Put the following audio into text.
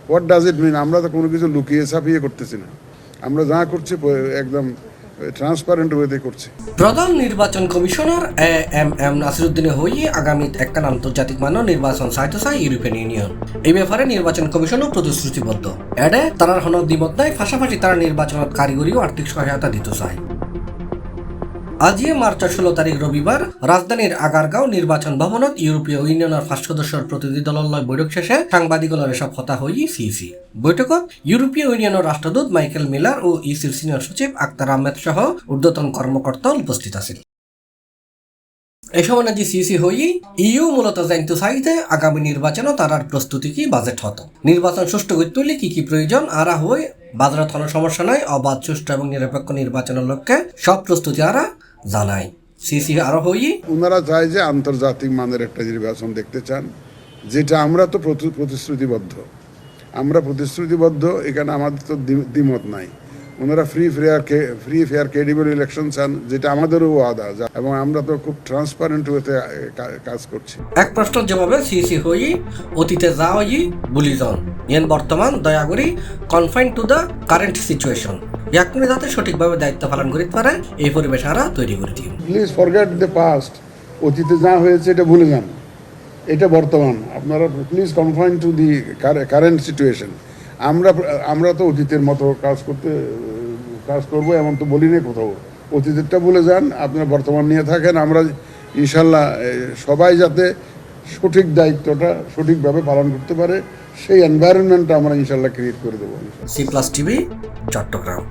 What does it মিন? আমরা তো কোনো কিছু লুকিয়ে ছাপিয়ে করতেছি না, আমরা যা করছি একদম ট্রান্সপারেন্ট ওয়েতে করছি। প্রধান নির্বাচন কমিশনার এম নাসিরুদ্দিনের হয়ে আগামী একখান আন্তর্জাতিক মানের নির্বাচন চাইতে চায় ইউরোপিয়ান ইউনিয়ন। এই ব্যাপারে নির্বাচন কমিশনও প্রতিশ্রুতিবদ্ধ। এডে তারা হন দ্বিমত নাই, পাশাপাশি তারা নির্বাচনত কারিগরি ও আর্থিক সহায়তা দিতে চায়। আজিয়ে মার্চ 16 তারিখ রবিবার রাজধানীর আগারগাঁও নির্বাচন ভবনত ইউরোপীয় ইউনিয়নের 5 সদস্যৰ প্ৰতিনিধি দলৰ বৈঠক শেষে সাংবাদিকৰ এসব কথা হয়ে সিইসি। বৈঠকত ইউরোপীয় ইউনিয়নের রাষ্ট্রদূত মাইকেল মিলার ও ইসির সিনিয়র সচিব আক্তার আহমেদ সহ ঊর্ধ্বতন কর্মকর্তা উপস্থিত আছেন। এই সময় নাকি সিইসি হয়ে ইউ মূলত জানতে চাইতে আগামী নির্বাচনও তারার প্রস্তুতি কি বাজেট হতো, নির্বাচন সুষ্ঠু করতে হলে কি প্রয়োজন, আরা হয়ে বাজারত কোনো সমস্যা নাই, অবাধ সুষ্ঠু এবং নিরপেক্ষ নির্বাচনের লক্ষ্যে সব প্রস্তুতি আরা জানায়। সিসি আরো হই ওনারা চায় যে আন্তর্জাতিক মানের একটা নির্বাচন দেখতে চান, যেটা আমরা তো প্রতিশ্রুতিবদ্ধ, এখানে আমাদের তো দ্বিমত নাই। ওনারা ফ্রি ফেয়ার ক্রেডিবল ইলেকশন চান, যেটা আমাদেরও ওয়াদা, এবং আমরা তো খুব ট্রান্সপারেন্ট ওয়েতে কাজ করছি। এক প্রশ্নের জবাবে সিসি হই অতীতে যা হই বুলি যান, ইয়েন বর্তমান দয়া করি confine to the current situation, ইয়াকুনি যাতে সঠিকভাবে দায়িত্ব পালন করতে পারে এই পরিবেশ আরা তৈরি করে দিন। প্লিজ ফরগেট দ্য পাস্ট, অতীতে যা হয়েছে এটা ভুলে যান, এটা বর্তমান। আপনারা please confine to the current situation. আমরা তো অতীতের মতো কাজ করবো এমন তো বলি না কোথাও। অতীতেরটা ভুলে যান, আপনারা বর্তমান নিয়ে থাকেন। আমরা ইনশাল্লাহ সবাই যাতে সঠিক দায়িত্বটা সঠিকভাবে পালন করতে পারে সেই এনভায়রনমেন্টটা আমরা ইনশাল্লাহ ক্রিয়েট করে দেবো। C+ TV, Chittagong.